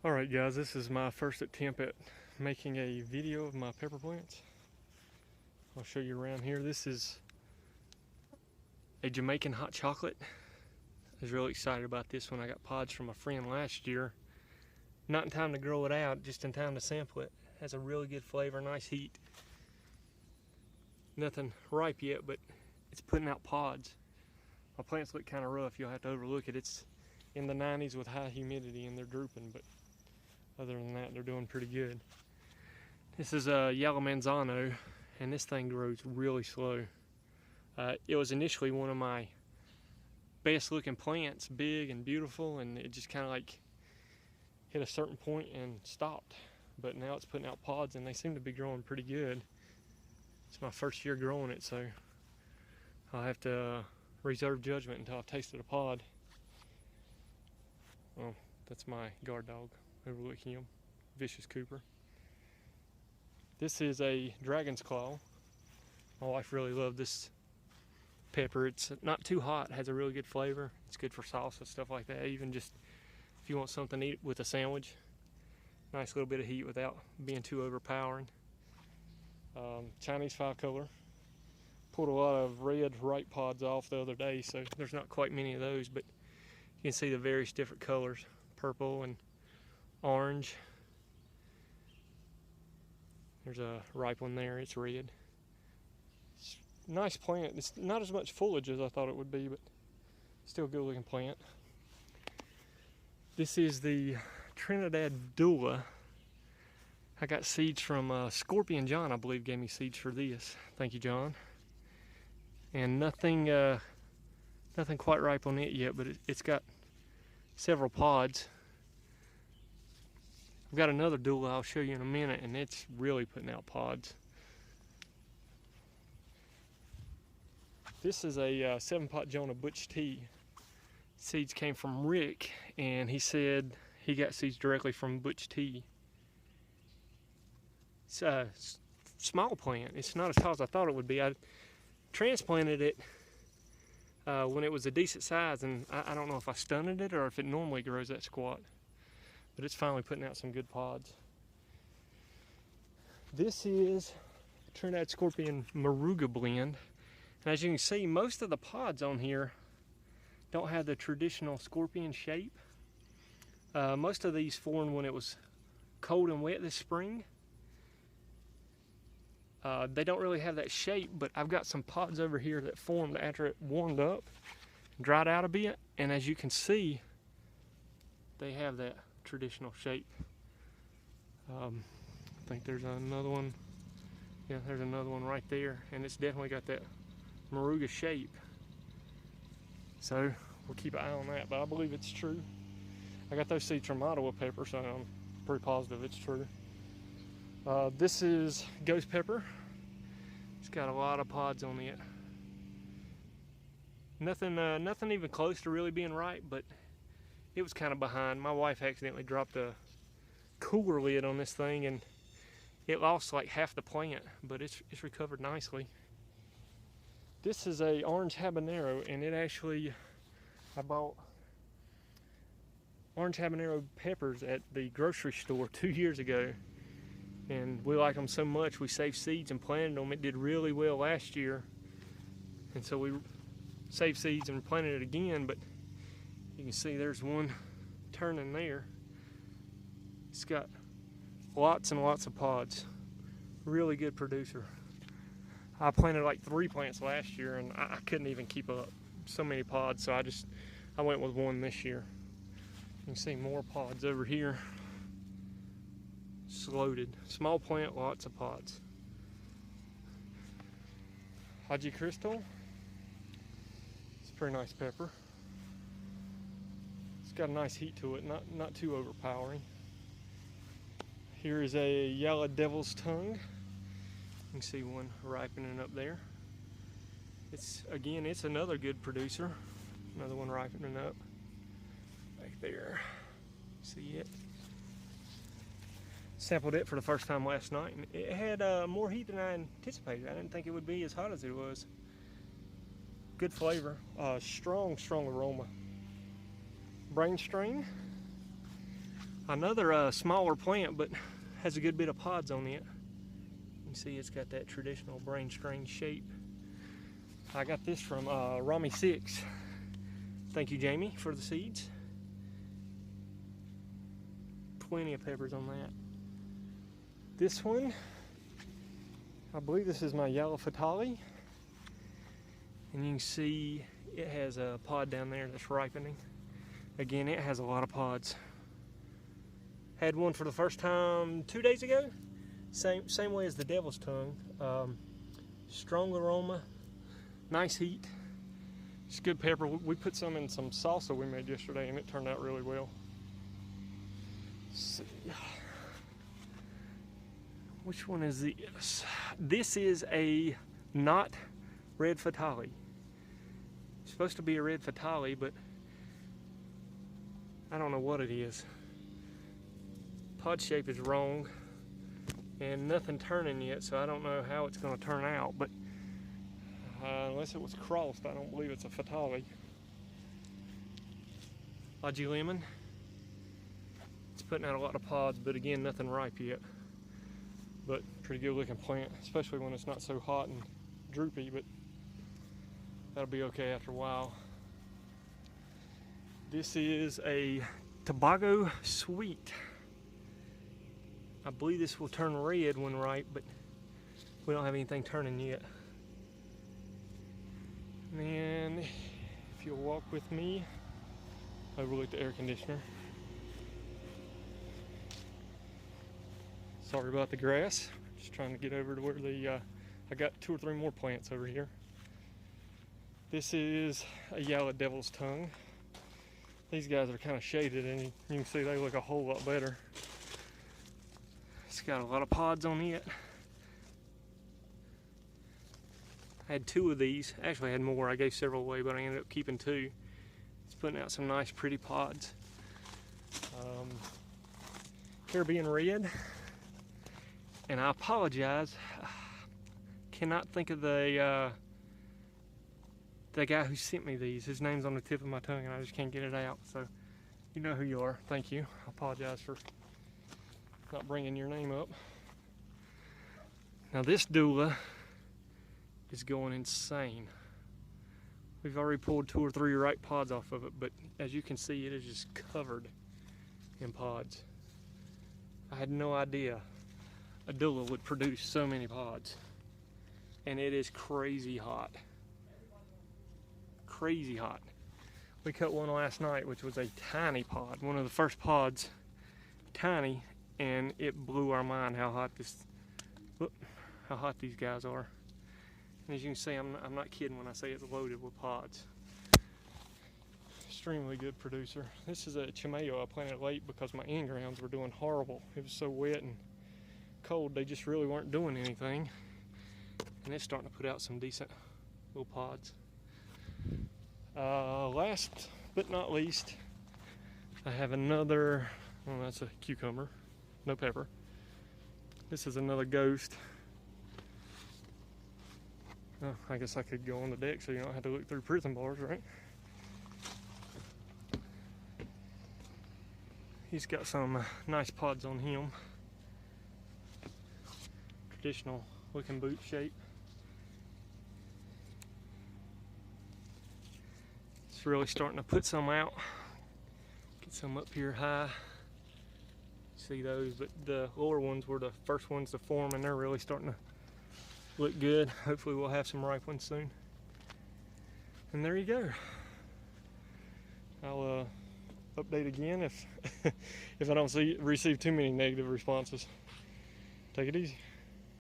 Alright guys, this is my first attempt at making a video of my pepper plants. I'll show you around here. This is a Jamaican hot chocolate. I was really excited about this one. I got pods from a friend last year. Not in time to grow it out, just in time to sample it. It has a really good flavor, nice heat. Nothing ripe yet, but it's putting out pods. My plants look kind of rough. You'll have to overlook it. It's in the 90s with high humidity and they're drooping, but other than that, they're doing pretty good. This is a yellow manzano, and this thing grows really slow. It was initially one of my best looking plants, big and beautiful, and it just kind of like hit a certain point and stopped. But now it's putting out pods, and they seem to be growing pretty good. It's my first year growing it, so I'll have to reserve judgment until I've tasted a pod. Well, that's my guard dog overlooking him, Vicious Cooper. This is a dragon's claw. My wife really loved this pepper. It's not too hot, has a really good flavor. It's good for salsa, stuff like that. Even just if you want something to eat with a sandwich. Nice little bit of heat without being too overpowering. Chinese five color. Pulled a lot of red ripe pods off the other day, so there's not quite many of those, but you can see the various different colors, purple and orange. There's a ripe one there, it's red. It's a nice plant. It's not as much foliage as I thought it would be, but still a good looking plant. This is the Trinidad Dula. I got seeds from Scorpion John, I believe, gave me seeds for this. Thank you, John. And nothing quite ripe on it yet, but it's got several pods. I've got another Dula I'll show you in a minute, and it's really putting out pods. This is a 7-pot Jonah Butch T. Seeds came from Rick, and he said he got seeds directly from Butch T. It's a small plant. It's not as tall as I thought it would be. I transplanted it when it was a decent size, and I don't know if I stunted it or if it normally grows that squat. But it's finally putting out some good pods. This is Trinidad Scorpion Moruga blend. And as you can see, most of the pods on here don't have the traditional scorpion shape. Most of these formed when it was cold and wet this spring. They don't really have that shape, but I've got some pods over here that formed after it warmed up, dried out a bit, and as you can see, they have that traditional shape. I think there's another one. Yeah, there's another one right there, and it's definitely got that Moruga shape. So we'll keep an eye on that, but I believe it's true. I got those seeds from Ottawa pepper, so I'm pretty positive it's true. This is ghost pepper. It's got a lot of pods on it. Nothing even close to really being ripe, but it was kind of behind. My wife accidentally dropped a cooler lid on this thing, and it lost like half the plant, but it's recovered nicely. This is a orange habanero, and I bought orange habanero peppers at the grocery store 2 years ago. And we like them so much, we saved seeds and planted them. It did really well last year. And so we saved seeds and planted it again, but you can see there's one turning there. It's got lots and lots of pods. Really good producer. I planted like 3 plants last year, and I couldn't even keep up. So many pods, so I went with one this year. You can see more pods over here. It's loaded. Small plant, lots of pods. Haji Crystal. It's a pretty nice pepper. It's got a nice heat to it, not too overpowering. Here is a yellow devil's tongue. You can see one ripening up there. It's another good producer. Another one ripening up back there. See it? Sampled it for the first time last night, and it had more heat than I anticipated. I didn't think it would be as hot as it was. Good flavor, strong aroma. Brain string. Another smaller plant, but has a good bit of pods on it. You can see it's got that traditional brain string shape. I got this from Rami 6. Thank you, Jamie, for the seeds. Plenty of peppers on that. This one, I believe this is my yellow fatali. And you can see it has a pod down there that's ripening. Again, it has a lot of pods. Had one for the first time 2 days ago. Same way as the devil's tongue. Strong aroma, nice heat. It's good pepper. We put some in some salsa we made yesterday and it turned out really well. Let's see. Which one is this? This is a not red fatali. It's supposed to be a red fatali, but I don't know what it is. Pod shape is wrong and nothing turning yet, so I don't know how it's going to turn out, but unless it was crossed, I don't believe it's a fatali. Aji lemon. It's putting out a lot of pods, but again, nothing ripe yet. But pretty good looking plant, especially when it's not so hot and droopy, but that'll be okay after a while. This is a Tobago Sweet. I believe this will turn red when ripe, but we don't have anything turning yet. And then, if you'll walk with me, overlook the air conditioner. Sorry about the grass. Just trying to get over to where the I got 2 or 3 more plants over here. This is a yellow devil's tongue. These guys are kind of shaded, and you can see they look a whole lot better. It's got a lot of pods on it. I had 2 of these. Actually, I had more. I gave several away, but I ended up keeping 2. It's putting out some nice, pretty pods. Caribbean red. And I apologize. Cannot think of the guy who sent me these. His name's on the tip of my tongue, and I just can't get it out. So, you know who you are. Thank you. I apologize for not bringing your name up. Now this doula is going insane. We've already pulled 2 or 3 ripe pods off of it, but as you can see, it is just covered in pods. I had no idea a doula would produce so many pods, and it is crazy hot. Crazy hot. We cut one last night, which was a tiny pod, one of the first pods, tiny, and it blew our mind how hot these guys are. And as you can see, I'm not kidding when I say it's loaded with pods. Extremely good producer. This is a Chimayo I planted late because my in-grounds were doing horrible. It was so wet and cold, they just really weren't doing anything. And it's starting to put out some decent little pods. Last but not least, I have another, well, that's a cucumber, no pepper. This is another ghost. Oh, I guess I could go on the deck so you don't have to look through prison bars, right? He's got some nice pods on him. Traditional looking boot shape. It's really starting to put some out. Get some up here high. See those, but the lower ones were the first ones to form, and they're really starting to look good. Hopefully we'll have some ripe ones soon. And there you go. I'll update again if if I don't receive too many negative responses. Take it easy.